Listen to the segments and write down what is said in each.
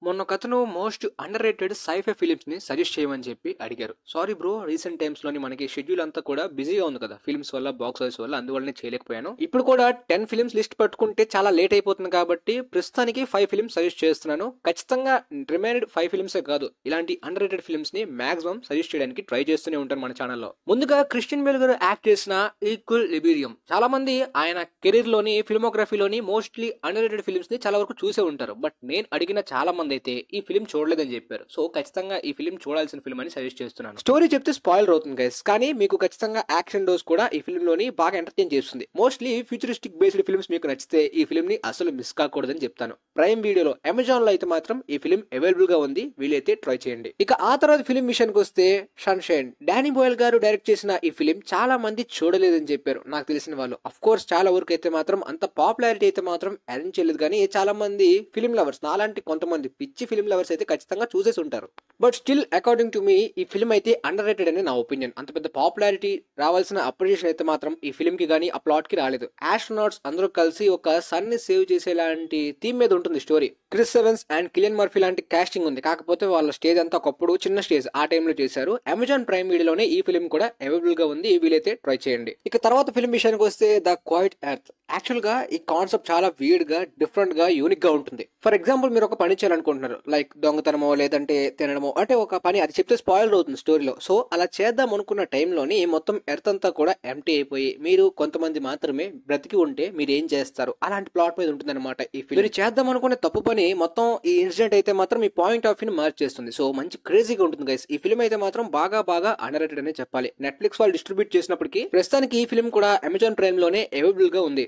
మొన్నొకతను most underrated sci-fi films ని suggest చేయమని చెప్పి అడిగారు. సారీ బ్రో, రీసెంట్ టైమ్స్ లోని మనకి షెడ్యూల్ అంతా కూడా బిజీగా ఉంది కదా, ఫిల్మ్స్ వల్ల, బాక్స్ ఆఫీస్ వల్ల, అందువల్లనే చేయలేకపోయాను. ఇప్పుడు కూడా 10 ఫిల్మ్స్ లిస్ట్ పట్టుకుంటే చాలా లేట్ అయిపోతుంది కాబట్టి ప్రస్తుతానికి 5 ఫిల్మ్స్ సజెస్ట్ చేస్తున్నాను. ఖచ్చితంగా రిమైనెడ్ 5 ఫిల్మ్సే కాదు, ఇలాంటి అండర్ రేటెడ్ ఫిల్మ్స్ ని మాక్సిమం సజెస్ట్ చేయడానికి ట్రై చేస్తూనే ఉంటాను మన ఛానల్లో. ముందుగా క్రిస్టియన్ బేల్ గారు యాక్ట్ చేసిన ఈక్వల్ లిబీరియం, చాలా మంది ఆయన కెరీర్ లోని ఫిల్మోగ్రఫీలోని మోస్ట్లీ అండర్ రేటెడ్ ఫిల్మ్స్ ని చాలా వరకు చూసే ఉంటారు. బట్ నేను అడిగిన చాలా మంది అయితే ఈ ఫిల్మ్ చూడలేదని చెప్పారు. సో ఖచ్చితంగా ఈ ఫిల్మ్ చూడాల్సిన ఫిల్మ్ అని సజెస్ట్ చేస్తున్నాను. స్టోరీ చెప్తే స్పాయిలర్ అవుతుంది గైస్, కానీ మీకు ఖచ్చితంగా యాక్షన్ డోస్ కూడా ఈ ఫిల్మ్ లోని బాగా ఎంటర్టైన్ చేస్తుంది. మోస్ట్లీ ఫ్యూచరిస్టిక్ బేస్డ్ ఫిల్మ్స్ మీకు నచ్చితే ఈ ఫిల్మ్ ని అసలు మిస్ కాకూడదని చెప్తాను. ప్రైమ్ వీడియోలో, అమెజాన్ లో అయితే మాత్రం ఈ ఫిల్మ్ అవైలబుల్ గా ఉంది, వీలైతే ట్రై చేయండి. ఇక ఆ తర్వాత ఫిల్మ్ విషయానికి వస్తే సన్షైన్. డానీ బాయిల్ గారు డైరెక్ట్ చేసిన ఈ ఫిల్మ్ చాలా మంది చూడలేదని చెప్పారు నాకు తెలిసిన వాళ్ళు. అఫ్ కోర్స్ చాలా వరకు అయితే మాత్రం అంత పాపులారిటీ అయితే మాత్రం అరేంజ్ చేయలేదు, కానీ చాలా మంది ఫిల్మ్ లవర్స్, నాలాంటి కొంతమంది పిచ్చి ఫిల్మ్ లవర్స్ అయితే ఖచ్చితంగా చూసేసి ఉంటారు. But still according to me ఈ ఫిల్మ్ అయితే అండర్ రేటెడ్ అని నా ఒపీనియన్. అంత పెద్ద పాపులారిటీ రావాల్సిన అప్రిషియేషన్ అయితే మాత్రం ఈ ఫిల్మ్ కి కానీ ఆ ప్లాట్ కి రాలేదు. ఆస్ట్రోనాట్స్ అందరూ కలిసి ఒక సన్ ని సేవ్ చేసేలాంటి థీమ్ మీద ఉంటుంది story. Chris Evans and Cillian Murphy లాంటి కాస్టింగ్ ఉంది, కాకపోతే వాళ్ళ స్టేజ్ అంతా ఒకప్పుడు చిన్న స్టేజ్, ఆ టైంలో చేశారు. అమెజాన్ ప్రైమ్ వీడియోలోనే ఈ ఫిల్మ్ కూడా అవైలబుల్ గా ఉంది, వీలైతే ట్రై చేయండి. ఇక తర్వాత ఫిల్మ్ విషయానికి వస్తే ద క్వైట్ ఎర్త్. యాక్చువల్ గా ఈ కాన్సెప్ట్ చాలా వీర్డ్ గా, డిఫరెంట్ గా, యూనిక్ గా ఉంటుంది. ఫర్ ఎగ్జాంపుల్ మీరు ఒక పని చేయాలనుకుంటున్నారు, లైక్ దొంగతనమో లేదంటే తినడమో, అంటే ఒక పని, అది చెప్తే స్పాయిలర్ అవుతుంది స్టోరీలో. సో అలా చేద్దాం అనుకున్న టైంలోని మొత్తం ఎర్త్ అంతా కూడా ఎంప్టీ అయిపోయి మీరు కొంతమంది మాత్రమే బ్రతికి ఉంటే మీరు ఏం చేస్తారు, అలాంటి ప్లాట్ మీద ఉంటుంది అనమాట ఈ ఫిల్మ్. మీరు చేద్దాం అనుకునే తప్పు పని మొత్తం ఈ ఇన్సిడెంట్ అయితే మాత్రం మీ పాయింట్ ఆఫ్ వ్యూ మార్చేస్తుంది. సో మంచి క్రేజీగా ఉంటుంది గైస్. ఈ ఫిల్మ్ అయితే మాత్రం బాగా అండర్ రేటెడ్ అనే చెప్పాలి. నెట్ఫ్లిక్స్ వాళ్ళు డిస్ట్రిబ్యూట్ చేసినప్పటికీ ప్రస్తుతానికి ఈ ఫిల్మ్ కూడా అమెజాన్ ప్రైమ్ లోనే అవైలబుల్ గా ఉంది.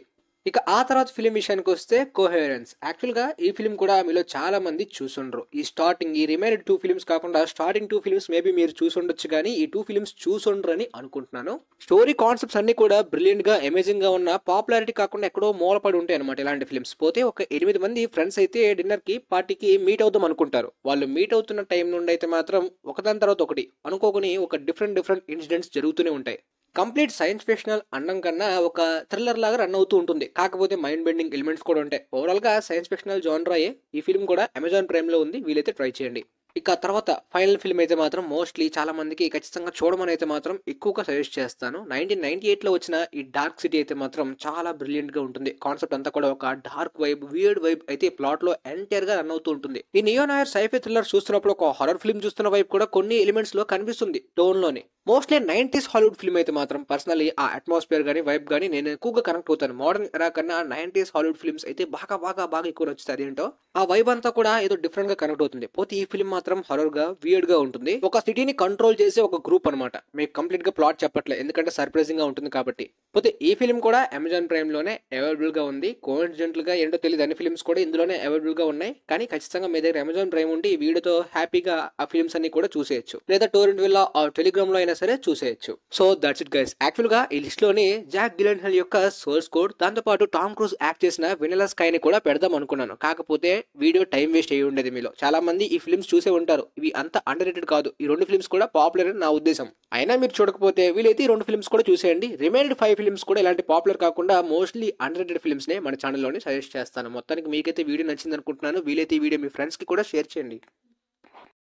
ఇక ఆ తర్వాత ఫిల్మ్ విషయానికి వస్తే కోహెరెన్స్. యాక్చువల్ గా ఈ ఫిల్మ్ కూడా మీలో చాలా మంది చూసుండ్రు. ఈ స్టార్టింగ్, ఈ రిమైనెడ్ 2 ఫిల్మ్స్ కాకుండా స్టార్టింగ్ 2 ఫిల్మ్స్ మేబీ మీరు చూసుండొచ్చు, కానీ ఈ 2 ఫిల్మ్స్ చూసుండ్రు అని అనుకుంటున్నాను. స్టోరీ కాన్సెప్ట్స్ అన్ని కూడా బ్రిలియంట్ గా, అమేజింగ్ గా ఉన్న, పాపులారిటీ కాకుండా ఎక్కడో మూలపడి ఉంటాయి అనమాట ఇలాంటి ఫిల్మ్స్. పోతే ఒక 8 మంది ఫ్రెండ్స్ అయితే డిన్నర్ కి, పార్టీకి మీట్ అవుదాం అనుకుంటారు. వాళ్ళు మీట్ అవుతున్న టైం నుండి అయితే మాత్రం ఒకదాని తర్వాత ఒకటి అనుకోకుని ఒక డిఫరెంట్ ఇన్సిడెంట్స్ జరుగుతూనే ఉంటాయి. కంప్లీట్ సైన్స్ ఫిక్షనల్ అనడం కన్నా ఒక థ్రిల్లర్ లాగా రన్ అవుతూ ఉంటుంది, కాకపోతే మైండ్ బెండింగ్ ఎలిమెంట్స్ కూడా ఉంటాయి. ఓవరాల్ గా సైన్స్ ఫిక్షనల్ జానరాయే. ఈ ఫిల్మ్ కూడా అమెజాన్ ప్రైమ్ లో ఉంది, వీలైతే ట్రై చేయండి. ఇక తర్వాత ఫైనల్ ఫిల్మ్ అయితే మాత్రం మోస్ట్లీ చాలా మందికి ఖచ్చితంగా చూడమని అయితే మాత్రం ఎక్కువగా సజెస్ట్ చేస్తాను. 1998 లో వచ్చిన ఈ డార్క్ సిటీ అయితే మాత్రం చాలా బ్రిలియంట్ గా ఉంటుంది. కాన్సెప్ట్ అంతా కూడా ఒక డార్క్ వైబ్, వియర్డ్ వైబ్ అయితే ప్లాట్ లో ఎంటైర్ గా రన్ అవుతూ ఉంటుంది. ఈ నియో నాయర్ సైఫై థ్రిల్లర్ చూస్తున్నప్పుడు ఒక హారర్ ఫిల్మ్ చూస్తున్న వైబ్ కూడా కొన్ని ఎలిమెంట్స్ లో కనిపిస్తుంది టోన్ లోని. మోస్ట్లీ 90s హాలీవుడ్ ఫిల్మ్ అయితే మాత్రం పర్సనలీ ఆ అట్మాస్ఫియర్ గానీ, వైబ్ గానీ నేను ఎక్కువగా కనెక్ట్ అవుతాను. మోడర్న్ ఎరా కన్నా 90s హాలీవుడ్ ఫిల్మ్స్ అయితే బాగా ఎక్కువ నచ్చుతాయి. అదేంటో ఆ వైబ్ అంతా కూడా ఏదో డిఫరెంట్ గా కనెక్ట్ అవుతుంది. పోతే ఈ ఫిల్మ్ మాత్రం హారర్ గా, వియర్డ్ గా ఉంటుంది. ఒక సిటీని కంట్రోల్ చేసే ఒక గ్రూప్ అనమాట. మీకు కంప్లీట్ గా ప్లాట్ చెప్పట్లేదు, ఎందుకంటే సర్ప్రైజింగ్ గా ఉంటుంది కాబట్టి. పోతే ఈ ఫిల్మ్ కూడా అమెజాన్ ప్రైమ్ లోనే అవైలబుల్ గా ఉంది. కోఇన్సిడెంటల్ గా ఏంటో తెలియదు, అన్ని ఫిల్మ్స్ కూడా ఇందులోనే అవైలబుల్ గా ఉన్నాయి. కానీ ఖచ్చితంగా మీ దగ్గర అమెజాన్ ప్రైమ్ ఉంటే ఈ వీడియోతో హ్యాపీగా ఆ ఫిల్మ్స్ అన్ని కూడా చూసేయచ్చు, లేదా టోరెంట్ విల్లా టెలిగ్రామ్ లో అయినా సరే చూసేయచ్చు. So that's it guys. Actual గా ఈ లిస్ట్ లోని జాక్ గిలెన్హెల్ యొక్క సోర్స్ కోడ్, దాంతో పాటు టామ్ క్రూజ్ యాక్ట్ చేసిన వెనిలా స్కై ని కూడా పెడదాం అనుకున్నాను, కాకపోతే వీడియో టైం వేస్ట్ అయ్యి ఉండేది. మీలో చాలా మంది ఈ ఫిల్మ్స్ చూసే ఉంటారు, ఇవి అంత అండర్ రేటెడ్ కాదు. ఈ 2 ఫిల్మ్స్ కూడా పాపులర్ అని నా ఉద్దేశం. అయినా మీరు చూడకపోతే వీలైతే ఈ 2 ఫిల్మ్స్ కూడా చూసేయండి. రిమైనెడ్ 5 ఫిల్మ్స్ కూడా ఇలాంటి పాపులర్ కాకుండా మోస్ట్లీ అండర్ రేటెడ్ ఫిల్మ్స్ నే మన ఛానల్లోనే సజెస్ట్ చేస్తాను. మొత్తానికి మీకైతే వీడియో నచ్చింది అనుకుంటున్నాను. వీలైతే ఈ వీడియో మీ ఫ్రెండ్స్ కి కూడా షేర్ చేయండి.